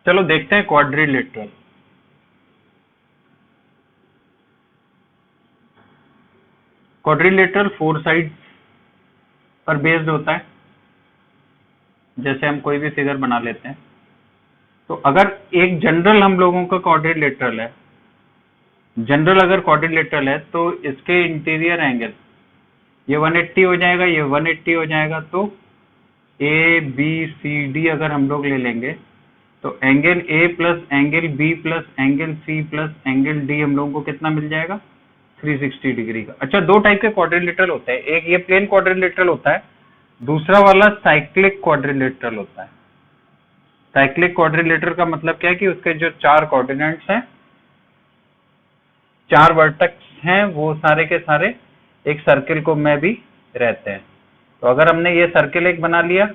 चलो देखते हैं क्वाड्रिलेटरल। क्वाड्रिलेटरल 4 साइड्स पर बेस्ड होता है। जैसे हम कोई भी फिगर बना लेते हैं, तो अगर एक जनरल हम लोगों का क्वाड्रिलेटरल है, जनरल अगर क्वाड्रिलेटरल है तो इसके इंटीरियर एंगल ये 180 हो जाएगा, ये 180 हो जाएगा। तो ए बी सी डी अगर हम लोग ले लेंगे तो angle A plus angle B plus angle C plus angle D हम लोगों को कितना मिल जाएगा? 360 डिग्री का। अच्छा, दो टाइप के क्वाड्रिलेटरल होते हैं, एक ये प्लेन क्वाड्रिलेटरल होता है, दूसरा वाला साइक्लिक क्वाड्रिलेटरल होता है। साइक्लिक क्वाड्रिलेटरल का मतलब क्या है कि उसके जो 4 कोऑर्डिनेट्स हैं, 4 वर्टेक्स हैं, वो सारे के सारे एक सर्किल को में भी रहते हैं। तो अगर हमने ये सर्किल एक बना लिया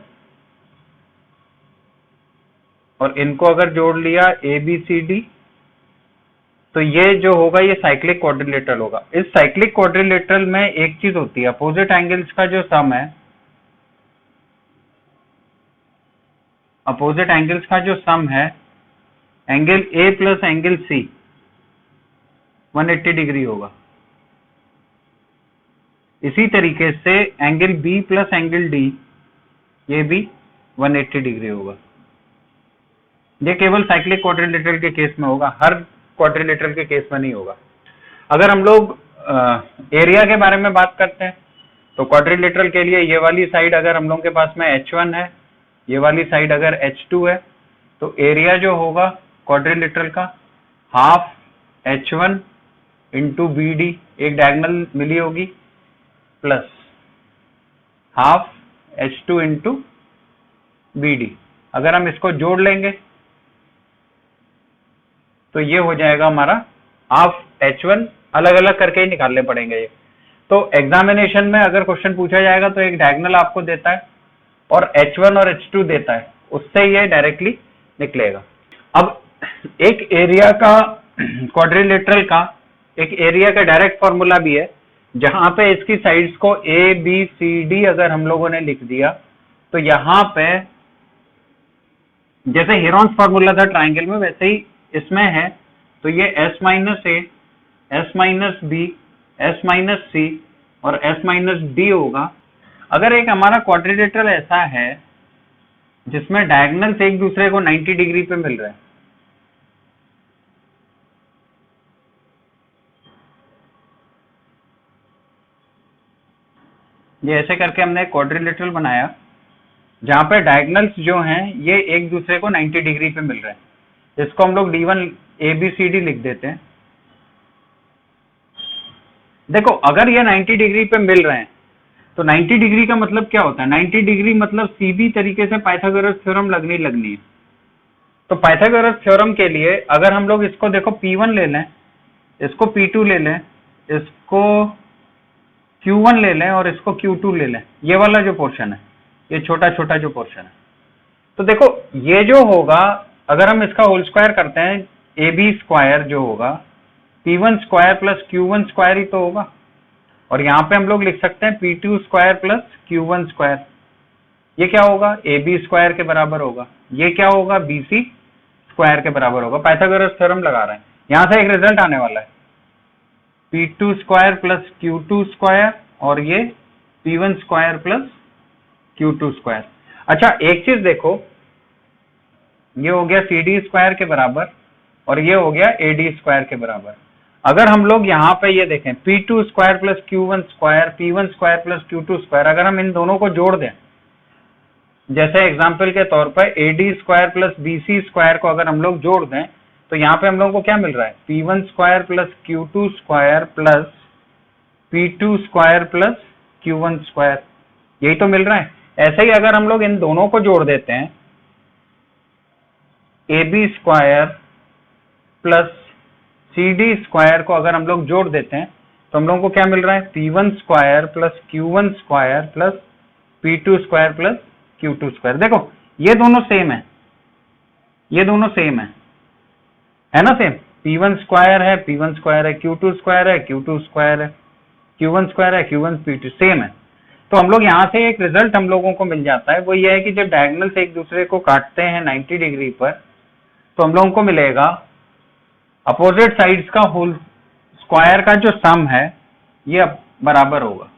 और इनको अगर जोड़ लिया ए बी सी डी, तो ये जो होगा ये साइक्लिक क्वाड्रिलेटरल होगा। इस साइक्लिक क्वाड्रिलेटरल में एक चीज होती है, अपोजिट एंगल्स का जो सम है, अपोजिट एंगल्स का जो सम है, angle A plus angle C 180 degree होगा। इसी तरीके से angle B plus angle D ये भी 180 डिग्री होगा। ये केवल साइक्लिक क्वाड्रिलेटरल के केस में होगा, हर क्वाड्रिलेटरल के केस में नहीं होगा। अगर हम लोग एरिया के बारे में बात करते हैं तो क्वाड्रिलेटरल के लिए ये वाली साइड अगर हम लोगों के पास में H1 है, ये वाली साइड अगर H2 है, तो एरिया जो होगा क्वाड्रिलेटरल का half H1 into B D, एक डायगोनल मिली होगी, plus half H2 into B D. अगर हम इसको जोड़ लेंगे तो ये हो जाएगा हमारा हाफ H1, अलग अलग करके ही निकालने पड़ेंगे ये। तो एग्जामिनेशन में अगर क्वेश्चन पूछा जाएगा तो एक डायगोनल आपको देता है और H1 और H2 देता है, उससे ये डायरेक्टली निकलेगा। अब एक एरिया का क्वाड्रिलेटरल का एक एरिया का डायरेक्ट फॉर्मूला भी है, जहां पे इसकी साइड्स को ए बी सी डी अगर हम लोगों ने लिख दिया तो यहां पे जैसे हेरॉन्स फॉर्मूला था ट्राइंगल में, वैसे ही इसमें है। तो ये s minus A, s minus B, s minus C और s माइनस डी होगा। अगर एक हमारा क्वाड्रिलेटरल ऐसा है जिसमें डायगोनल्स एक दूसरे को 90 डिग्री पे मिल रहे हैं, ये ऐसे करके हमने एक क्वाड्रिलेटरल बनाया जहां पे डायगोनल्स जो हैं ये एक दूसरे को 90 डिग्री पे मिल रहे हैं, इसको हम लोग D1 ABCD लिख देते हैं। देखो, अगर ये 90 डिग्री पे मिल रहे हैं तो 90 डिग्री का मतलब क्या होता है? 90 डिग्री मतलब सीधी तरीके से पाइथागोरस थ्योरम लगनी है। तो पाइथागोरस थ्योरम के लिए अगर हम लोग इसको देखो P1 ले लें, इसको P2 ले लें, इसको Q1 ले लें और इसको Q2 ले लें, ये वाला जो पोर्शन है, ये छोटा छोटा जो पोर्शन है, तो देखो ये जो होगा अगर हम इसका होल स्क्वायर करते हैं, ए बी स्क्वायर जो होगा P1 square plus Q1 square ही तो होगा। और यहाँ पे हम लोग लिख सकते हैं P2 square plus Q1 square. ये क्या होगा? ए बी स्क्वायर के बराबर होगा। ये क्या होगा? BC स्क्वायर के बराबर होगा। पाइथागोरस थ्योरम लगा रहे हैं, यहाँ से एक रिजल्ट आने वाला है, P2 square plus Q2 square और ये P1 square plus Q2 square. अच्छा, एक चीज देखो, ये हो गया CD स्क्वायर के बराबर और ये हो गया AD स्क्वायर के बराबर। अगर हम लोग यहाँ पे ये देखें P2 square plus Q1 square, P1 square plus Q2 square, अगर हम इन दोनों को जोड़ दें, जैसे एग्जाम्पल के तौर पर AD square plus BC square को अगर हम लोग जोड़ दें, तो यहाँ पे हम लोगों को क्या मिल रहा है? P1 square plus Q2 square plus P2 square plus Q1 square, यही तो मिल रहा है। ऐसे ही अगर हम लोग इन दोनों को जोड़ देते हैं, AB square plus CD square को अगर हम लोग जोड़ देते हैं तो हम लोगों को क्या मिल रहा है? P1 square plus Q1 square plus P2 square plus Q2 square. देखो ये दोनों सेम है, ये दोनों सेम है ना, सेम। P1 स्क्वायर है, P1 स्क्वायर है, Q2 स्क्वायर है, Q2 स्क्वायर है, Q1 स्क्वायर है, Q1 P2 सेम है। तो हम लोग यहाँ से एक रिजल्ट हम लोगों को मिल जाता है, वो ये है कि जब डायगोनल्स एक दूसरे को काटते हैं 90 डिग्री पर, तो हम लोगों को मिलेगा अपोजिट साइड्स का होल स्क्वायर का जो सम है ये बराबर होगा।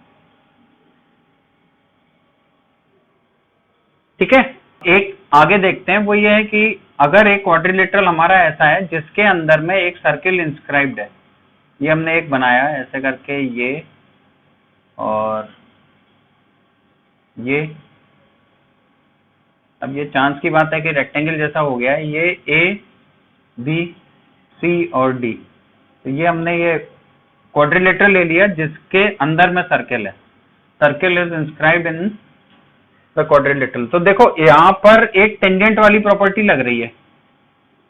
ठीक है, एक आगे देखते हैं, वो ये है कि अगर एक क्वाड्रिलेटरल हमारा ऐसा है जिसके अंदर में एक सर्किल इंस्क्राइब्ड है, ये हमने एक बनाया ऐसे करके, ये और ये, अब ये चांस की बात है कि रेक्टेंगल जैसा हो गया है, ये ए बी सी और डी, तो ये हमने ये क्वाड्रिलेटरल ले लिया जिसके अंदर में सर्किल है, circle is inscribed in the quadrilateral. तो देखो यहाँ पर एक टेंजेंट वाली प्रॉपर्टी लग रही है,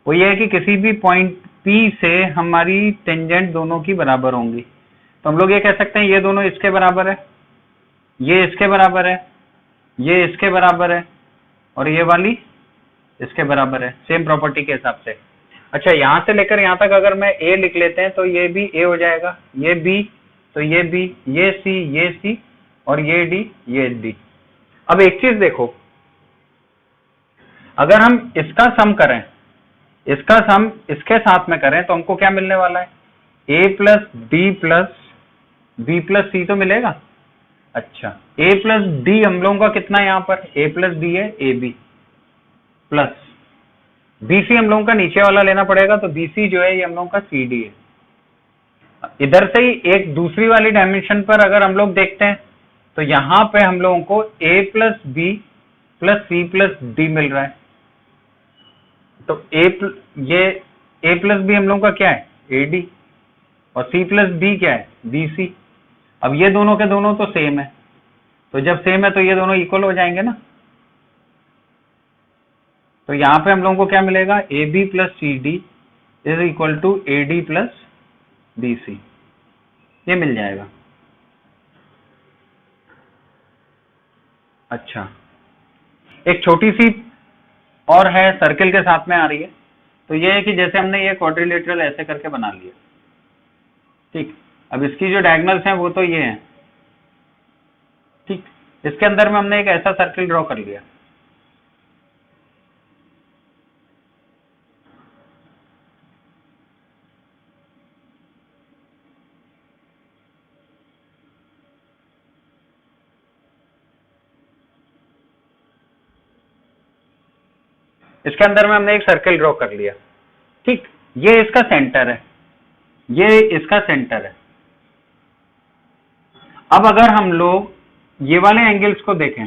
वो ये है कि किसी भी पॉइंट P से हमारी टेंजेंट दोनों की बराबर होंगी। तो हम लोग ये कह सकते हैं ये दोनों इसके बराबर है, ये इसके बराबर है, ये इसके बराबर है, और ये वाली इसके बराबर है, सेम प्रॉपर्टी के हिसाब से। अच्छा, यहां से लेकर यहां तक अगर मैं A लिख लेते हैं तो ये भी A हो जाएगा, ये B, तो ये B, ये C, और ये D, ये D। अब एक चीज देखो, अगर हम इसका सम करें, इसका सम इसके साथ में करें तो हमको क्या मिलने वाला है, A plus B plus B plus C तो मिलेगा। अच्छा, A प्लस D हम लोगों का कितना है यहाँ पर, A प्लस D है, AB प्लस BC हम लोगों का नीचे वाला लेना पड़ेगा, तो BC जो है ये हम लोगों का CD है। इधर से ही एक दूसरी वाली डायमेंशन पर अगर हम लोग देखते हैं तो यहां पे हम लोगों को A plus B plus C plus D मिल रहा है, तो ये A प्लस B हम लोगों का क्या है, AD, और C प्लस D क्या है, BC। अब ये दोनों के दोनों तो सेम है, तो जब सेम है तो ये दोनों इक्वल हो जाएंगे ना, तो यहां पे हम लोगों को क्या मिलेगा, AB plus CD is equal to AD plus BC, ये मिल जाएगा। अच्छा, एक छोटी सी और है, सर्किल के साथ में आ रही है, तो ये है कि जैसे हमने ये क्वाड्रिलेटरल ऐसे करके बना लिया, ठीक, अब इसकी जो डायगोनल्स हैं वो तो ये हैं, ठीक, इसके अंदर में हमने एक ऐसा सर्किल ड्रॉ कर लिया, इसके अंदर में हमने एक सर्किल ड्रॉ कर लिया, ठीक, ये इसका सेंटर है, ये इसका सेंटर है। अब अगर हम लोग ये वाले एंगल्स को देखें,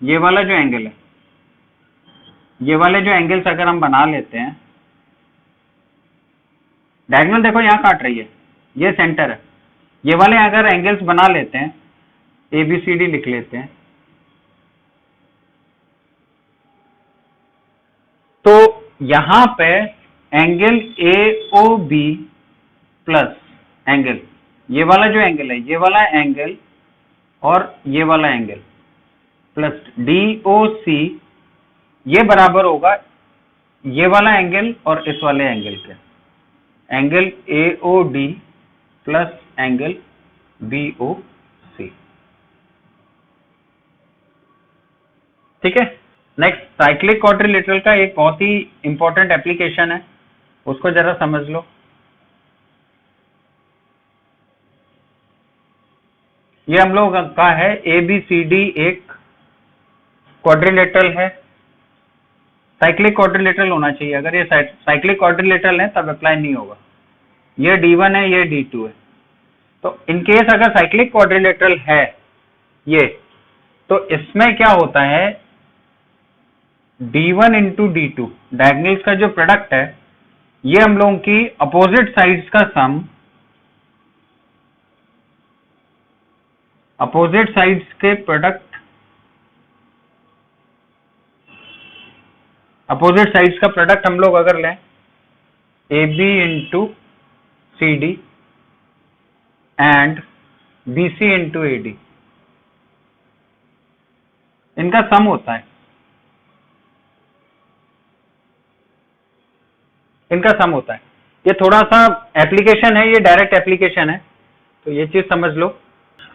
ये वाला जो एंगल है, ये वाले जो एंगल्स अगर हम बना लेते हैं, डायगोनल देखो यहां काट रही है, ये सेंटर है, ये वाले अगर एंगल्स बना लेते हैं, ABCD लिख लेते हैं, तो यहां पे एंगल AOB प्लस एंगल, ये वाला जो एंगल है, ये वाला एंगल और ये वाला एंगल प्लस DOC, ये बराबर होगा ये वाला एंगल और इस वाले एंगल के, angle AOD plus angle BOC। ठीक है, नेक्स्ट साइक्लिक क्वाड्रिलेटरल का एक बहुत ही इंपॉर्टेंट एप्लीकेशन है, उसको जरा समझ लो। ये हम लोग का है ABCD एक क्वाड्रिलेटरल है, साइक्लिक क्वाड्रिलेटरल होना चाहिए, अगर ये साइक्लिक क्वाड्रिलेटरल है तब अप्लाई नहीं होगा, ये D1 है, ये D2 है। तो इन केस अगर साइक्लिक क्वाड्रिलेटरल है ये, तो इसमें क्या होता है, D1 इंटू D2 डायगोनल्स का जो प्रोडक्ट है, ये हम लोगों की अपोजिट साइड्स का सम, अपोजिट साइड्स के प्रोडक्ट, अपोजिट साइड्स का प्रोडक्ट हम लोग अगर लें, AB into CD and BC into AD, इनका सम होता है, इनका सम होता है। ये थोड़ा सा एप्लीकेशन है, ये डायरेक्ट एप्लीकेशन है, तो ये चीज समझ लो।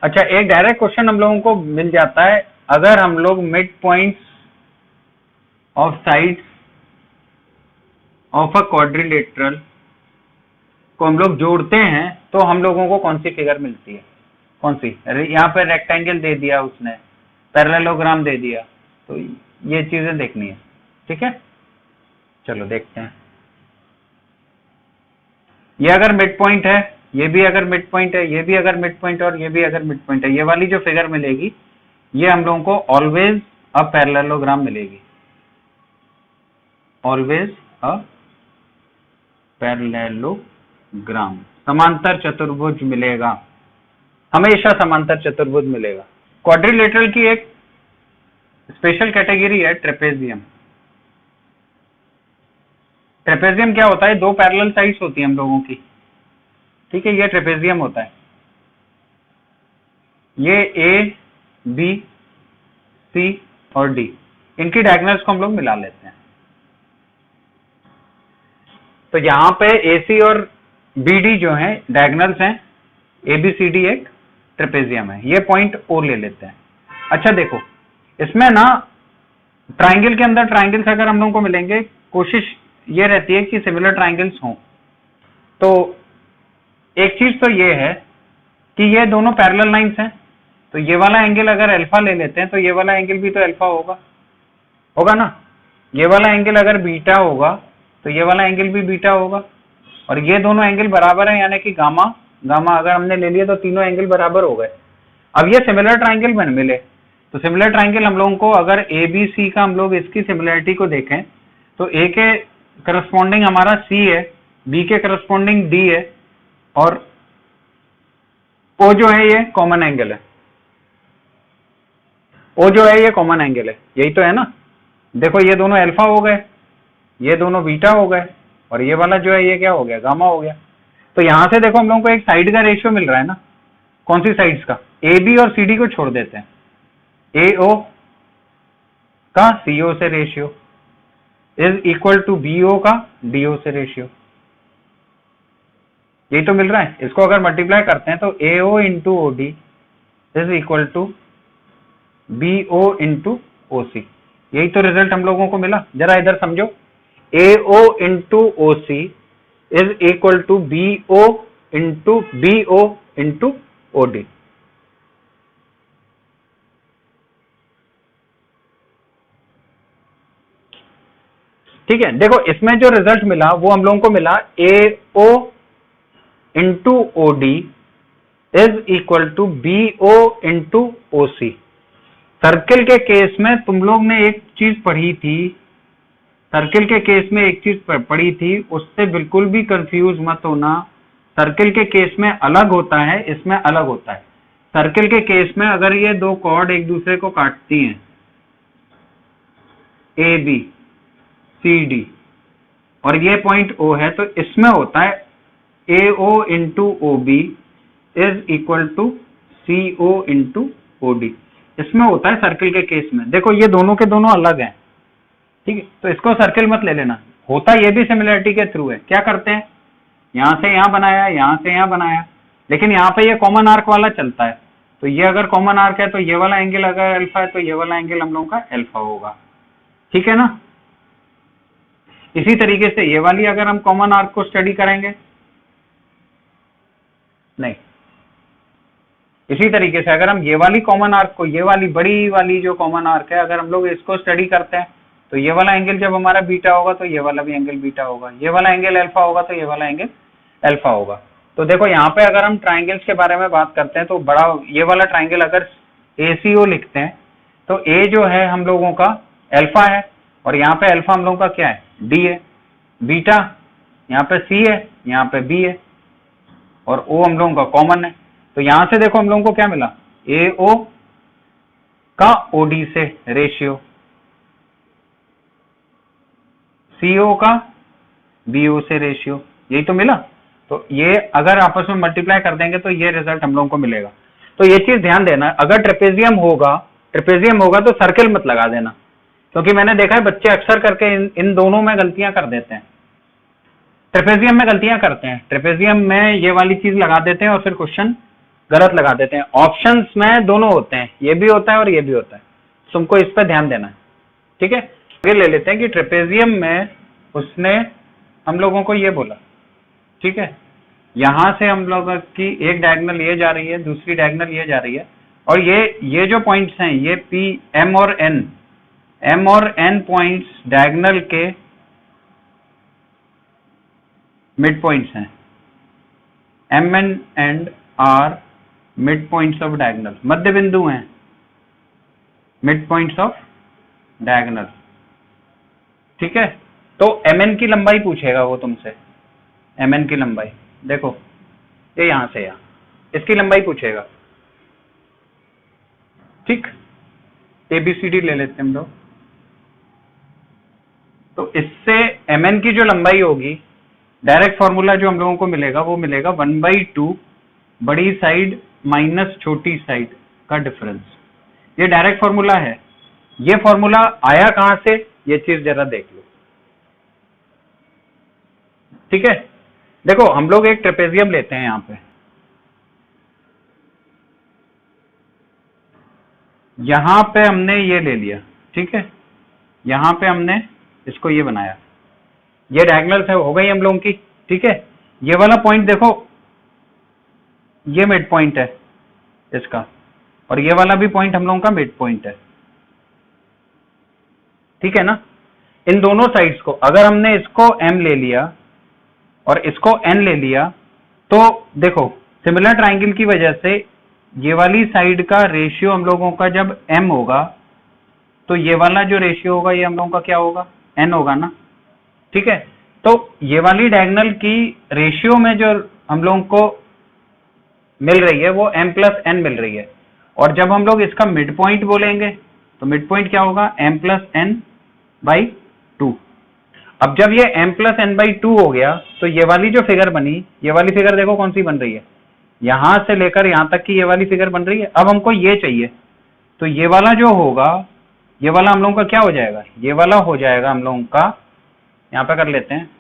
अच्छा, एक डायरेक्ट क्वेश्चन हम लोगों को मिल जाता है, अगर हम लोग mid points of sides of a quadrilateral को हम लोग जोड़ते हैं तो हम लोगों को कौन सी फिगर मिलती है, कौन सी? यहाँ पे रेक्टेंगल दे दिया उसने, पैरेललोग्राम दे दिया, तो ये चीजें देखनी है। ठीक है, चलो देखते हैं। ये अगर मिड पॉइंट है, ये भी अगर मिड पॉइंट है, ये भी अगर मिड पॉइंट और ये भी अगर मिड पॉइंट है, ये वाली जो फिगर मिलेगी ये हम लोगों को ऑलवेज अ पैरेललोग्राम मिलेगी, ऑलवेज अ पैरेललोग्राम, समांतर चतुर्भुज मिलेगा, हमेशा समांतर चतुर्भुज मिलेगा। क्वाड्रिलेटरल की एक स्पेशल कैटेगरी है ट्रेपेजियम। ट्रेपेजियम क्या होता है? दो पैरेलल साइड्स होती है हम लोगों की, ठीक है, ये ट्रेपेजियम होता है। ये ए बी सी और डी, इनकी डायगोनल्स को हम लोग मिला लेते हैं। तो यहां पे ए सी और बी डी जो है डायगोनल्स हैं, ए बी सी डी एक ट्रेपेजियम है। ये पॉइंट ओ ले लेते हैं। अच्छा देखो, इसमें ना ट्राइंगल के अंदर ट्राइंगल्स अगर हम लोगों को मिलेंगे, कोशिश ये रहती है कि सिमिलर ट्राइंगल्स हों। तो एक चीज तो ये है कि ये दोनों पैरेलल लाइंस हैं, तो ये वाला एंगल अगर अल्फा ले लेते हैं तो ये वाला एंगल भी तो अल्फा होगा ना। ये वाला एंगल अगर बीटा होगा तो ये वाला एंगल भी बीटा होगा, और ये दोनों एंगल बराबर है, यानी कि गामा गामा अगर हमने ले लिया तो तीनों एंगल बराबर हो गए। अब ये सिमिलर ट्राइंगल बन मिले, तो सिमिलर ट्राइंगल हम लोगों को अगर ए बी सी का हम लोग इसकी सिमिलरिटी को देखें तो ए के करस्पॉन्डिंग हमारा सी है, बी के करस्पॉन्डिंग डी है, और ओ जो है ये कॉमन एंगल है, ओ जो है ये कॉमन एंगल है, यही तो है ना। देखो ये दोनों अल्फा हो गए, ये दोनों बीटा हो गए, और ये वाला जो है ये क्या हो गया? गामा हो गया। तो यहां से देखो हम लोगों को एक साइड का रेशियो मिल रहा है ना। कौन सी साइड्स का? ए बी और सी डी को छोड़ देते हैं, ए ओ का सी ओ से ratio is equal to B O का डी ओ से रेशियो, यही तो मिल रहा है। इसको अगर मल्टीप्लाई करते हैं तो A O into O D is equal to B O into O C, यही तो रिजल्ट हम लोगों को मिला। जरा इधर समझो, A O into O C is equal to B O into O D. ठीक है, देखो इसमें जो रिजल्ट मिला वो हम लोगों को मिला A O into O D is equal to B O into O C. Circle के केस में तुम लोग ने एक चीज पढ़ी थी, सर्किल के केस में एक चीज पढ़ी थी, उससे बिल्कुल भी कंफ्यूज मत होना। सर्किल के केस में अलग होता है, इसमें अलग होता है। सर्किल के केस में अगर ये दो कॉर्ड एक दूसरे को काटती हैं, ए बी सी डी, और ये पॉइंट ओ है, तो इसमें होता है A O into O B is equal to C O into O D. इसमें होता है सर्किल के केस में। देखो ये दोनों के दोनों अलग हैं, ठीक है, तो इसको सर्किल मत ले लेना। होता ये भी सिमिलरिटी के थ्रू है। क्या करते हैं, यहां से यहां बनाया, यहां से यहां बनाया, लेकिन यहाँ पे ये कॉमन आर्क वाला चलता है। तो ये अगर कॉमन आर्क है तो ये वाला एंगल अगर अल्फा है तो ये वाला एंगल हम लोगों का अल्फा होगा, ठीक है ना। इसी तरीके से ये वाली अगर हम कॉमन आर्क को स्टडी करेंगे, नहीं, इसी तरीके से अगर हम ये वाली कॉमन आर्क को, ये वाली बड़ी वाली जो कॉमन आर्क है, अगर हम लोग इसको स्टडी करते हैं तो ये वाला एंगल जब हमारा बीटा होगा तो ये वाला भी एंगल बीटा होगा, ये वाला एंगल अल्फा होगा तो ये वाला एंगल अल्फा होगा। तो देखो यहाँ पे अगर हम ट्राइंगल्स के बारे में बात करते हैं तो बड़ा ये वाला ट्राइंगल अगर ACO लिखते हैं तो ए जो है हम लोगों का अल्फा है, और यहाँ पे अल्फा हम लोगों का क्या है? डी है। बीटा यहाँ पे सी है, यहाँ पे बी है, और ओ हम लोगों का कॉमन है। तो यहां से देखो हम लोगों को क्या मिला? AO का OD से रेशियो, CO का BO से रेशियो, यही तो मिला। तो ये अगर आपस में मल्टीप्लाई कर देंगे तो ये रिजल्ट हम लोगों को मिलेगा। तो ये चीज ध्यान देना, अगर ट्रेपेजियम होगा तो सर्किल मत लगा देना, क्योंकि मैंने देखा है बच्चे अक्सर करके इन दोनों में गलतियां कर देते हैं। ट्रेपेजियम में गलतियां करते हैं, ट्रेपेजियम में ये वाली चीज लगा देते हैं और फिर क्वेश्चन गलत लगा देते हैं। ऑप्शंस में दोनों होते हैं, ये भी होता है और ये भी होता है, तुमको इस पर ध्यान देना है, ठीक है। ये ले लेते हैं कि ट्रेपेजियम में उसने हम लोगों को ये बोला, ठीक है। यहां से हम लोगों की एक डायगोनल ये जा रही है, दूसरी डायगोनल ये जा रही है, और ये जो पॉइंट्स हैं ये पी एम और एन पॉइंट्स डायगोनल के मिड पॉइंट्स हैं। M and R mid points of diagonal, मध्य बिंदु हैं, मिड पॉइंट्स ऑफ डायगोनल, ठीक है। तो mn की लंबाई पूछेगा वो तुमसे, mn की लंबाई देखो, ये यहां से यहां, इसकी लंबाई पूछेगा, ठीक। ABCD ले लेते हैं हम लोग। तो इससे mn की जो लंबाई होगी, डायरेक्ट फॉर्मूला जो हम लोगों को मिलेगा वो मिलेगा 1/2 बड़ी साइड माइनस छोटी साइड का डिफरेंस। ये डायरेक्ट फॉर्मूला है। ये फॉर्मूला आया कहां से, ये चीज जरा देख लो, ठीक है। देखो हम लोग एक ट्रेपेजियम लेते हैं यहां पे, यहां पे हमने ये ले लिया, ठीक है। यहां पे हमने इसको ये बनाया, ये डायगोनल्स है हो गई हम लोगों की, ठीक है। ये वाला पॉइंट देखो, ये मिड पॉइंट है इसका, और ये वाला भी पॉइंट हम लोगों का मिड पॉइंट है, ठीक है ना। इन दोनों साइड्स को अगर हमने इसको m ले लिया और इसको n ले लिया, तो देखो सिमिलर ट्राइंगल की वजह से ये वाली साइड का रेशियो हम लोगों का जब m होगा, तो ये वाला जो रेशियो होगा ये हम लोगों का क्या होगा, n होगा ना, ठीक है। तो ये वाली डायगोनल की रेशियो में जो हम लोगों को मिल रही है वो m+n मिल रही है, और जब हम लोग इसका मिड पॉइंट बोलेंगे तो मिड पॉइंट क्या होगा, m+n/2। अब जब ये m+n/2 हो गया, तो ये वाली जो फिगर बनी, ये वाली फिगर देखो कौन सी बन रही है, यहां से लेकर यहां तक की ये वाली फिगर बन रही है। अब हमको ये चाहिए, तो ये वाला जो होगा, ये वाला हम लोगों का क्या हो जाएगा, ये वाला हो जाएगा हम लोगों का, यहां पे कर लेते हैं,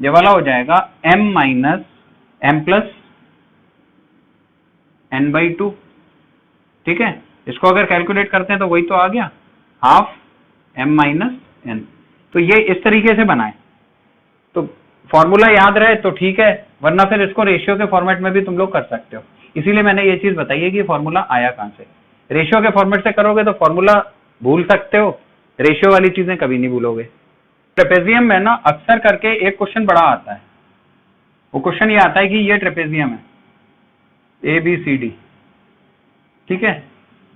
ये वाला हो जाएगा m-m+n/2, ठीक है। इसको अगर कैलकुलेट करते हैं तो वही तो आ गया, हाफ m-n। तो ये इस तरीके से बनाए, तो फॉर्मूला याद रहे तो ठीक है, वरना फिर इसको रेशियो के फॉर्मेट में भी तुम लोग कर सकते हो। इसीलिए मैंने ये चीज बताई है कि फॉर्मूला आया कहां से। रेशियो के फॉर्मेट से करोगे तो फॉर्मूला भूल सकते हो, रेशियो वाली चीजें कभी नहीं भूलोगे। ट्रेपेजियम में ना अक्सर करके एक क्वेश्चन बड़ा आता है, वो क्वेश्चन ये आता है कि ये ट्रेपेजियम है ABCD, ठीक है।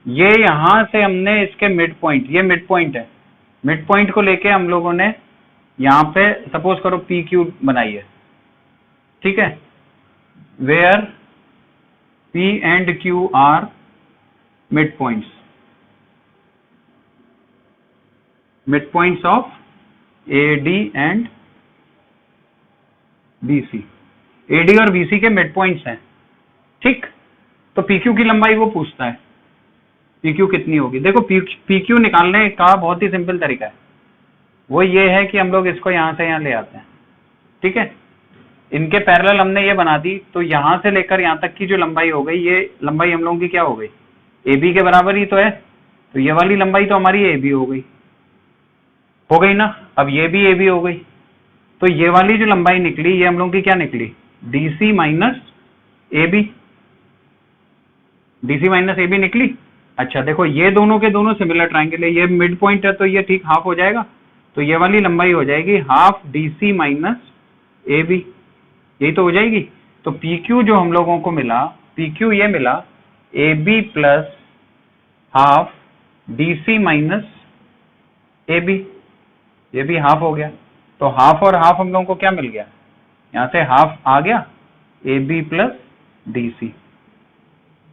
ये यहां से हमने इसके मिड पॉइंट, ये मिड पॉइंट है, मिड पॉइंट को लेके हम लोगों ने यहां पे सपोज करो PQ बनाई है, ठीक है, where P and Q are mid points of AD and BC। AD और BC के मिड पॉइंट्स हैं, ठीक। तो PQ की लंबाई वो पूछता है, PQ कितनी होगी। देखो PQ निकालने का बहुत ही सिंपल तरीका है, वो ये है कि हम लोग इसको यहां से यहां ले आते हैं, ठीक है। इनके पैरेलल हमने ये बना दी, तो यहां से लेकर यहां तक की जो लंबाई हो गई, ये लंबाई हम लोगों की क्या हो गई, AB के बराबर ही तो है, तो ये वाली लंबाई तो हमारी AB हो गई ना। अब ये भी AB हो गई, तो ये वाली जो लंबाई निकली ये हम लोगों की क्या निकली, DC माइनस AB निकली। अच्छा देखो ये दोनों के दोनों सिमिलर ट्राइंगल है, ये मिड पॉइंट है तो ये ठीक हाफ हो जाएगा, तो ये वाली लंबाई हो जाएगी हाफ DC माइनस AB, यही तो हो जाएगी। तो PQ जो हम लोगों को मिला, PQ ये मिला AB plus half DC minus AB, ये भी हाफ हो गया। तो हाफ और हाफ हम लोगों को क्या मिल गया, यहां से हाफ आ गया AB प्लस DC।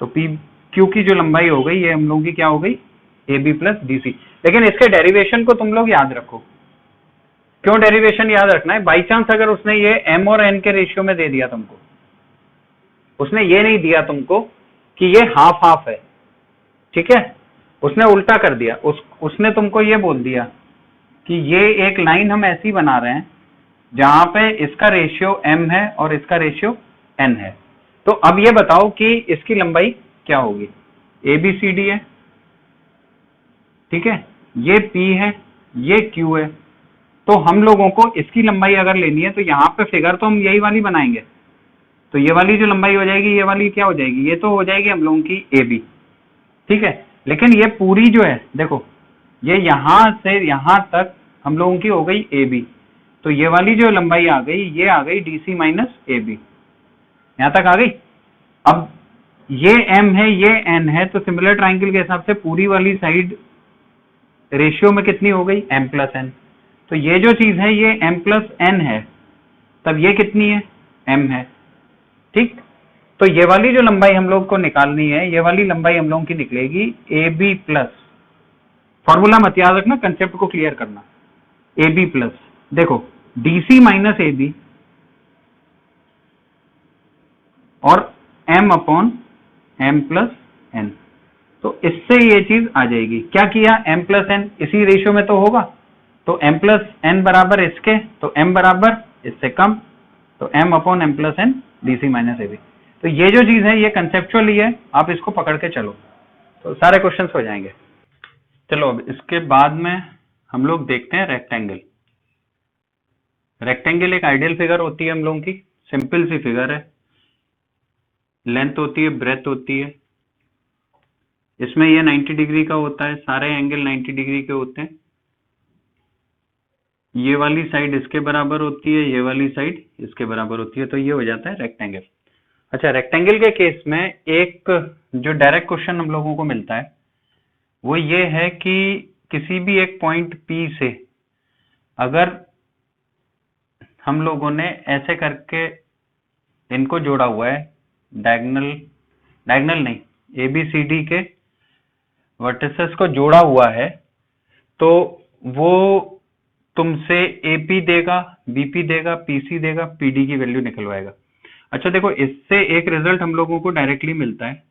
तो PQ की जो लंबाई हो गई ये हम लोगों की क्या हो गई, AB प्लस DC। लेकिन इसके डेरिवेशन को तुम लोग याद रखो। क्यों डेरिवेशन याद रखना है, बाई चांस अगर उसने ये M और N के रेशियो में दे दिया तुमको, उसने ये नहीं दिया तुमको कि ये हाफ हाफ है, ठीक है, उसने उल्टा कर दिया, उसने तुमको ये बोल दिया कि ये एक लाइन हम ऐसी बना रहे हैं जहां पे इसका रेशियो M है और इसका रेशियो N है। तो अब ये बताओ कि इसकी लंबाई क्या होगी, ABCD है, ठीक है, ये P है, ये Q है, तो हम लोगों को इसकी लंबाई अगर लेनी है तो यहाँ पे फिगर तो हम यही वाली बनाएंगे, तो ये वाली जो लंबाई हो जाएगी ये वाली क्या हो जाएगी, ये तो हो जाएगी हम लोगों की ए बी, ठीक है। लेकिन ये पूरी जो है देखो, ये यहां से यहां तक हम लोगों की हो गई ए बी, तो ये वाली जो लंबाई आ गई ये आ गई D C minus A B, यहां तक आ गई। अब ये m है ये n है, तो सिमिलर ट्राइंगल के हिसाब से पूरी वाली साइड रेशियो में कितनी हो गई m प्लस एन, तो ये जो चीज है ये m प्लस एन है, तब ये कितनी है m है, ठीक। तो ये वाली जो लंबाई हम लोग को निकालनी है, ये वाली लंबाई हम लोगों की निकलेगी ए बी प्लस, फॉर्मूला मत याद रखना, कंसेप्ट को क्लियर करना, ए बी प्लस देखो D C minus A B और m upon m plus N, तो इससे ये चीज आ जाएगी। क्या किया, m प्लस एन इसी रेशियो में तो होगा, तो m प्लस एन बराबर इसके, तो m बराबर इससे कम, तो m upon M plus N D C minus A B. तो ये जो चीज है ये कंसेप्चुअली है, आप इसको पकड़ के चलो तो सारे क्वेश्चंस हो जाएंगे। चलो अब इसके बाद में हम लोग देखते हैं रेक्टेंगल। रेक्टेंगल एक आइडियल फिगर होती है हम लोगों की, सिंपल सी फिगर है, लेंथ होती है, ब्रेथ होती है, इसमें ये 90 डिग्री का होता है, सारे एंगल 90 डिग्री के होते हैं, ये वाली साइड इसके बराबर होती है, ये वाली साइड इसके बराबर होती है, तो ये हो जाता है रेक्टेंगल। अच्छा, रेक्टेंगल के केस में एक जो डायरेक्ट क्वेश्चन हम लोगों को मिलता है वो ये है कि किसी भी एक पॉइंट P से अगर हम लोगों ने ऐसे करके इनको जोड़ा हुआ है, डायगोनल नहीं, ABCD के वर्टिसेस को जोड़ा हुआ है, तो वो तुमसे AP देगा, BP देगा, PC देगा, PD की वैल्यू निकलवाएगा। अच्छा देखो, इससे एक रिजल्ट हम लोगों को डायरेक्टली मिलता है,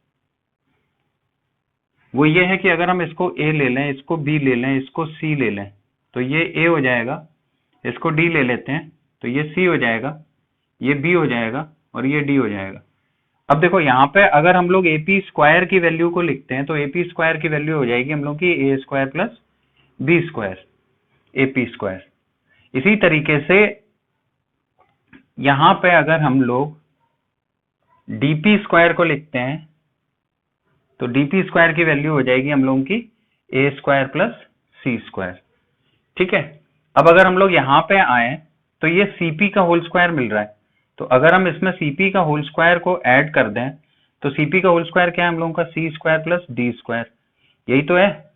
वो ये है कि अगर हम इसको A ले लें, इसको B ले लें, इसको C ले लें, तो ये A हो जाएगा, इसको D ले लेते हैं तो ये C हो जाएगा, ये B हो जाएगा और ये D हो जाएगा। अब देखो यहाँ पे अगर हम लोग AP स्क्वायर की वैल्यू को लिखते हैं तो AP स्क्वायर की वैल्यू हो जाएगी हम लोग की A square plus B square, AP square. इसी तरीके से यहाँ पे अगर हम लोग DP स्क्वायर को लिखते हैं तो DP स्क्वायर की वैल्यू हो जाएगी हम लोगों की A square plus C square, ठीक है। अब अगर हम लोग यहाँ पे आए तो ये CP का होल स्क्वायर मिल रहा है, तो अगर हम इसमें CP का होल स्क्वायर को ऐड कर दें तो CP का होल स्क्वायर क्या है हम लोगों का C square plus D square, यही तो है।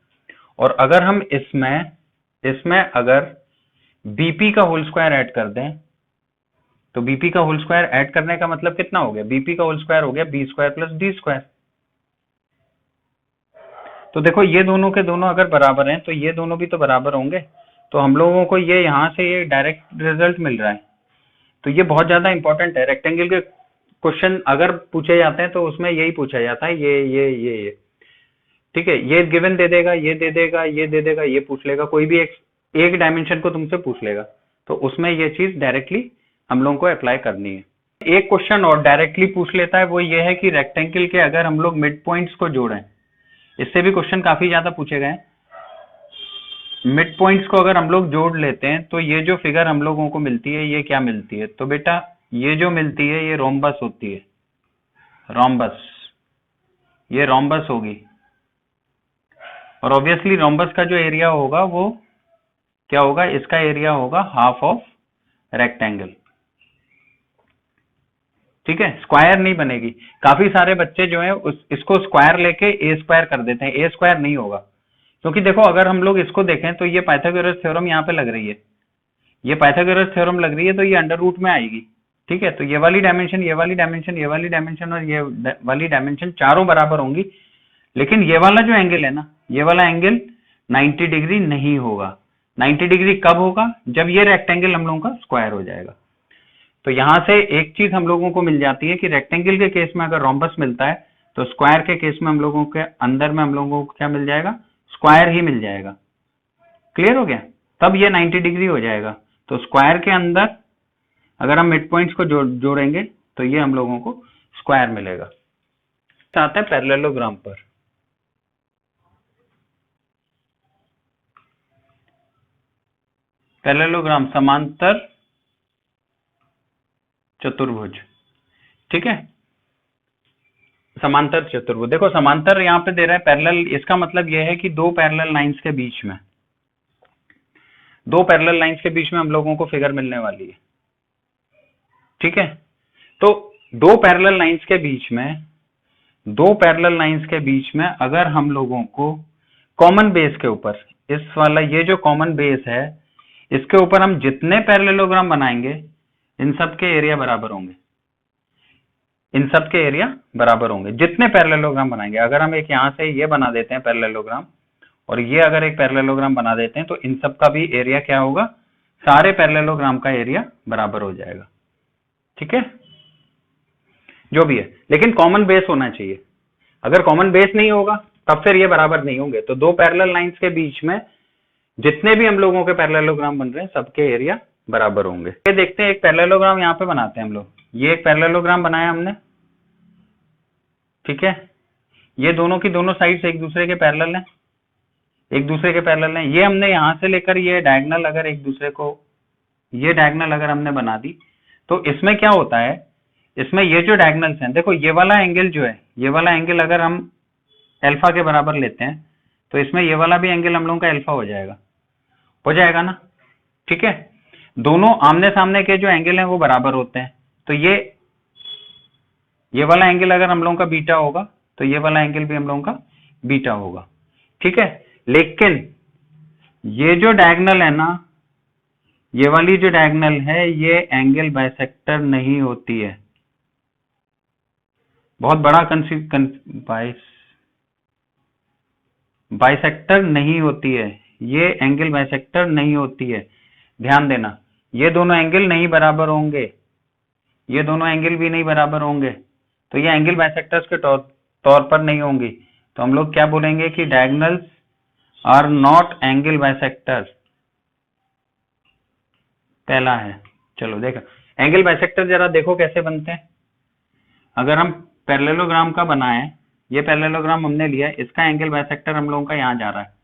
और अगर हम इसमें अगर BP का होल स्क्वायर ऐड कर दें तो BP का होल स्क्वायर ऐड करने का मतलब कितना हो गया, BP का होल स्क्वायर हो गया B square plus D square. तो देखो ये दोनों के दोनों अगर बराबर हैं तो ये दोनों भी तो बराबर होंगे, तो हम लोगों को ये यहाँ से ये डायरेक्ट रिजल्ट मिल रहा है। तो ये बहुत ज्यादा इंपॉर्टेंट है, रेक्टेंगल के क्वेश्चन अगर पूछे जाते हैं तो उसमें यही पूछा जाता है, ये ठीक है। ये गिवन दे देगा, ये दे देगा, ये दे देगा, ये पूछ लेगा, कोई भी एक डायमेंशन को तुमसे पूछ लेगा, तो उसमें ये चीज डायरेक्टली हम लोगों को अप्लाई करनी है। एक क्वेश्चन और डायरेक्टली पूछ लेता है, वो ये है कि रेक्टेंगल के अगर हम लोग मिड पॉइंट्स को जोड़ें, इससे भी क्वेश्चन काफी ज्यादा पूछे गए। मिड पॉइंट्स को अगर हम लोग जोड़ लेते हैं तो ये जो फिगर हम लोगों को मिलती है ये क्या मिलती है, तो बेटा ये जो मिलती है ये रोम्बस होती है, रोम्बस, ये रोम्बस होगी। और ऑब्वियसली रोम्बस का जो एरिया होगा वो क्या होगा, इसका एरिया होगा हाफ ऑफ रेक्टेंगल, ठीक है। स्क्वायर नहीं बनेगी, काफी सारे बच्चे जो है इसको स्क्वायर लेके ए स्क्वायर कर देते हैं, ए स्क्वायर नहीं होगा, क्योंकि देखो अगर हम लोग इसको देखें तो ये पाइथागोरस थ्योरम यहाँ पे लग रही है, ये पाइथागोरस थ्योरम लग रही है, तो ये अंडर रूट में आएगी, ठीक है। तो ये वाली डायमेंशन, ये वाली डायमेंशन, ये वाली डायमेंशन और ये वाली डायमेंशन चारों बराबर होंगी, लेकिन ये वाला जो एंगल है ना, ये वाला एंगल 90 डिग्री नहीं होगा। 90 डिग्री कब होगा, जब ये रेक्टेंगल हम लोगों का स्क्वायर हो जाएगा। तो यहां से एक चीज हम लोगों को मिल जाती है कि रेक्टेंगल के केस में अगर रोम्बस मिलता है तो स्क्वायर के केस में हम लोगों के अंदर में हम लोगों को क्या मिल जाएगा, स्क्वायर ही मिल जाएगा। क्लियर हो गया, तब ये 90 डिग्री हो जाएगा। तो स्क्वायर के अंदर अगर हम मिड पॉइंट्स को जोड़ेंगे तो ये हम लोगों को स्क्वायर मिलेगा। आते हैं पैरेललोग्राम पर। पैरेललोग्राम समांतर चतुर्भुज, ठीक है, समांतर चतुर्भुज। देखो समांतर यहाँ पे दे रहा है पैरेलल, इसका मतलब यह है कि दो पैरेलल लाइंस के बीच में, दो पैरेलल लाइंस के बीच में हम लोगों को फिगर मिलने वाली है, ठीक है। तो दो पैरेलल लाइंस के बीच में, दो पैरेलल लाइंस के बीच में अगर हम लोगों को कॉमन बेस के ऊपर, इस वाला ये जो कॉमन बेस है इसके ऊपर हम जितने पैरेललोग्राम बनाएंगे इन सब के एरिया बराबर होंगे, इन सब के एरिया बराबर होंगे जितने पैरेललोग्राम बनाएंगे। अगर हम एक यहां से ये बना देते हैं पैरेललोग्राम और ये अगर एक पैरेललोग्राम बना देते हैं तो इन सब का भी एरिया क्या होगा, सारे पैरेललोग्राम का एरिया बराबर हो जाएगा, ठीक है, जो भी है। लेकिन कॉमन बेस होना चाहिए, अगर कॉमन बेस नहीं होगा तब फिर ये बराबर नहीं होंगे। तो दो पैरेलल लाइंस के बीच में जितने भी हम लोगों के पैरेललोग्राम बन रहे हैं सबके एरिया बराबर होंगे। ये देखते हैं, एक पैरेललोग्राम यहाँ पे बनाते हैं हम लोग। ये एक पैरेललोग्राम बनाया हमने, ठीक है, ये दोनों की दोनों साइड्स एक दूसरे के पैरेलल हैं, एक दूसरे के पैरेलल हैं। ये हमने यहां से लेकर ये डायगोनल अगर एक दूसरे को, ये डायगोनल अगर हमने बना दी तो इसमें क्या होता है, इसमें ये जो डायगोनल्स हैं, देखो ये वाला एंगल जो है, ये वाला एंगल अगर हम अल्फा के बराबर लेते हैं तो इसमें ये वाला भी एंगल हम लोगों का अल्फा हो जाएगा ना, ठीक है। दोनों आमने सामने के जो एंगल हैं वो बराबर होते हैं, तो ये वाला एंगल अगर हम लोगों का बीटा होगा तो ये वाला एंगल भी हम लोगों का बीटा होगा, ठीक है। लेकिन ये जो डायगोनल है ना, ये वाली जो डायगोनल है ये एंगल बाइसेक्टर नहीं होती है। बहुत बड़ा बाइसेक्टर नहीं होती है, ये एंगल बाइसेक्टर नहीं होती है, ध्यान देना। ये दोनों एंगल नहीं बराबर होंगे, ये दोनों एंगल भी नहीं बराबर होंगे, तो ये एंगल बाइसेक्टर्स के तौर पर नहीं होंगी। तो हम लोग क्या बोलेंगे कि diagonals are not angle bisectors, पहला है। चलो देखो एंगल बाइसेक्टर जरा देखो कैसे बनते हैं। अगर हम पैरेललोग्राम का बनाए, ये पैरेललोग्राम हमने लिया, इसका एंगल बाइसेक्टर हम लोगों का यहाँ जा रहा है,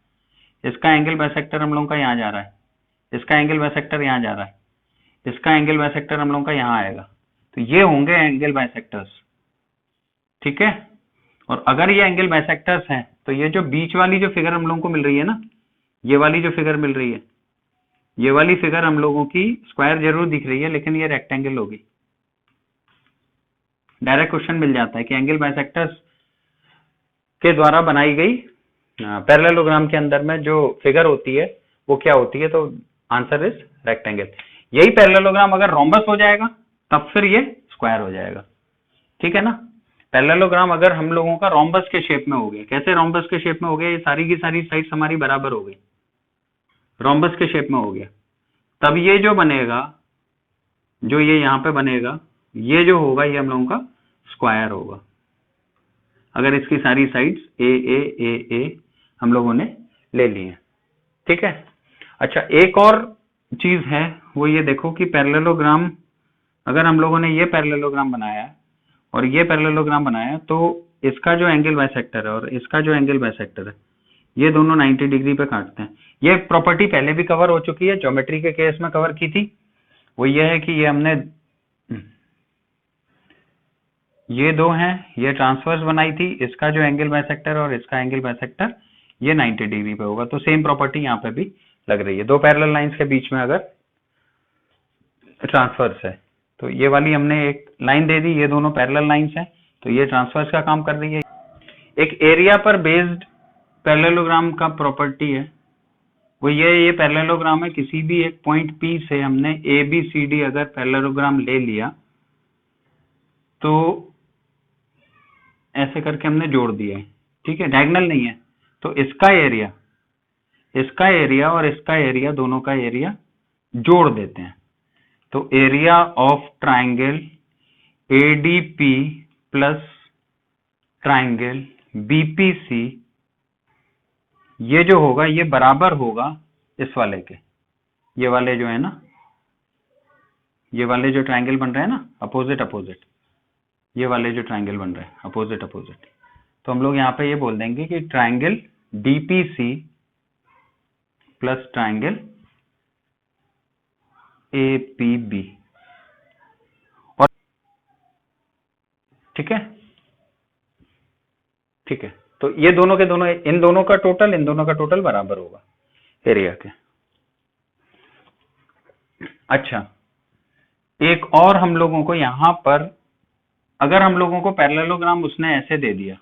इसका एंगल बाइसेक्टर हम लोगों का यहाँ जा रहा है, इसका एंगल बाइसेक्टर यहाँ जा रहा है, इसका एंगल बाइसेक्टर हम लोगों का यहाँ आएगा, तो ये होंगे एंगल बाइसेक्टर्स, ठीक है। और अगर ये एंगल बाइसेक्टर्स हैं तो ये जो बीच वाली जो फिगर हम लोगों को मिल रही है ना, ये वाली जो फिगर मिल रही है, ये वाली फिगर हम लोगों की स्क्वायर जरूर दिख रही है लेकिन ये रेक्टेंगल होगी। डायरेक्ट क्वेश्चन मिल जाता है कि एंगल बाइसेक्टर्स के द्वारा बनाई गई पैरेललोग्राम के अंदर में जो फिगर होती है वो क्या होती है, तो आंसर इज रेक्टेंगल। यही पैरेललोग्राम अगर रोम्बस हो जाएगा तब फिर ये स्क्वायर हो जाएगा, ठीक है ना। पैरेललोग्राम अगर हम लोगों का रोम्बस के शेप में हो गया, कैसे रोम्बस के शेप में हो गया, ये सारी की सारी साइड्स हमारी बराबर हो गई, रोम्बस के शेप में हो गया, तब ये जो बनेगा, जो ये यहाँ पे बनेगा, ये जो होगा ये हम लोगों का स्क्वायर होगा, अगर इसकी सारी साइड्स ए हम लोगों ने ले ली है, ठीक है। अच्छा एक और चीज है वो ये देखो कि पैरेललोग्राम, अगर हम लोगों ने ये पैरेललोग्राम बनाया और ये पैरेललोग्राम बनाया तो इसका जो एंगल बाइसेक्टर है और इसका जो एंगल बाइसेक्टर है ये दोनों 90 डिग्री पे काटते हैं। ये प्रॉपर्टी पहले भी कवर हो चुकी है, ज्योमेट्री के केस में कवर की थी। वो ये है कि ये हमने ये दो हैं, ये ट्रांसवर्स बनाई थी, इसका जो एंगल बाइसेक्टर और इसका एंगल बाइसेक्टर ये 90 डिग्री पे होगा, तो सेम प्रॉपर्टी यहाँ पे भी लग रही है। दो पैरेलल लाइंस के बीच में अगर ट्रांसवर्स है तो ये वाली हमने एक लाइन दे दी, ये दोनों पैरेलल लाइंस हैं तो ये ट्रांसवर्स का काम कर रही है। एक एरिया पर बेस्ड पैरेललोग्राम का प्रॉपर्टी है वो ये पैरेललोग्राम है, किसी भी एक पॉइंट P से हमने ABCD अगर पैरेललोग्राम ले लिया तो ऐसे करके हमने जोड़ दिया है, ठीक है, डायगोनल नहीं है, तो इसका एरिया और इसका एरिया दोनों का एरिया जोड़ देते हैं, तो area of triangle ADP plus triangle BPC ये जो होगा ये बराबर होगा इस वाले के, ये वाले जो है ना, ये वाले जो ट्राइंगल बन रहे हैं ना अपोजिट, ये वाले जो ट्राइंगल बन रहे हैं अपोजिट, तो हम लोग यहाँ पे ये बोल देंगे कि triangle DPC plus triangle APB, और ठीक है, ठीक है। तो ये दोनों के दोनों, इन दोनों का टोटल बराबर होगा एरिया के। अच्छा, एक और हम लोगों को यहां पर, अगर हम लोगों को पैरेललोग्राम उसने ऐसे दे दिया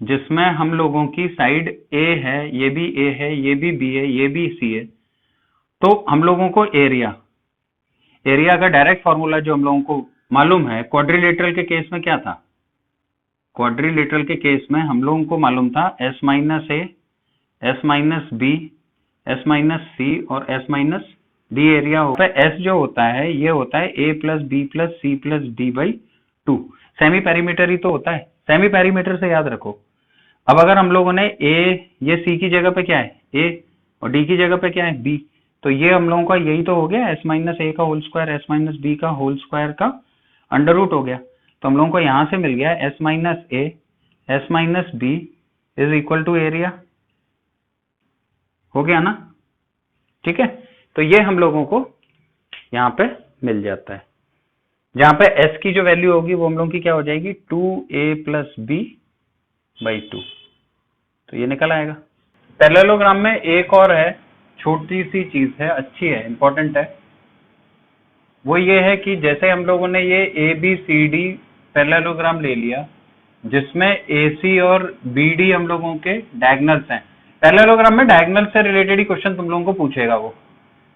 जिसमें हम लोगों की साइड A है, ये भी A है, ये भी B है, ये भी C है, तो हम लोगों को एरिया का डायरेक्ट फॉर्मूला जो हम लोगों को मालूम है, क्वाड्रिलेटरल के केस में क्या था? क्वाड्रिलेटरल के केस में हम लोगों को मालूम था S minus A, S minus B, S minus C और S माइनस D एरिया होता है। S जो होता है ये होता है A plus B plus C plus D by 2। Semi perimeter ही तो होता है, सेमी पेरीमीटर से याद रखो। अब अगर हम लोगों ने ये C की जगह पे क्या है A और D की जगह पे क्या है B, तो ये हम लोगों का यही तो हो गया S माइनस A का whole square S minus B का होल स्क्वायर का अंडर रूट हो गया। तो हम लोगों को यहां से मिल गया S minus A S minus B is equal to area, हो गया ना? ठीक है, तो ये हम लोगों को यहाँ पे मिल जाता है, जहां पे S की जो वैल्यू होगी वो हम लोगों की क्या हो जाएगी 2A प्लस B बाई 2, तो ये निकल आएगा। पैरेललोग्राम में एक और है, छोटी सी चीज है, अच्छी है, इंपॉर्टेंट है, वो ये है कि जैसे हम लोगों ने ये ABCD पैरेललोग्राम ले लिया जिसमें AC और BD हम लोगों के डायगोनल्स हैं। पैरेललोग्राम में डायगोनल से रिलेटेड ही क्वेश्चन तुम लोगों को पूछेगा वो।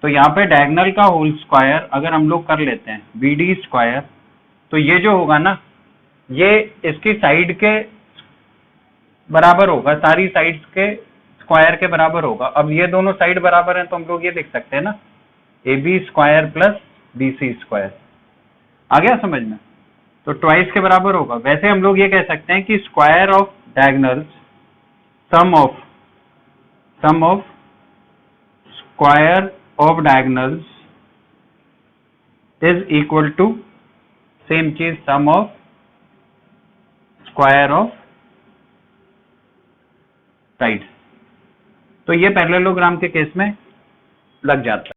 तो यहाँ पे डायगोनल का होल स्क्वायर अगर हम लोग कर लेते हैं BD स्क्वायर, तो ये जो होगा ना ये इसकी साइड के बराबर होगा, सारी साइड्स के स्क्वायर के बराबर होगा। अब ये दोनों साइड बराबर हैं तो हम लोग ये देख सकते हैं ना AB square plus BC square, आ गया समझ में? तो ट्वाइस के बराबर होगा। वैसे हम लोग ये कह सकते हैं कि square of diagonals, sum of square of diagonals is equal to same चीज sum of square of side. तो ये पैरेललोग्राम के केस में लग जाता है।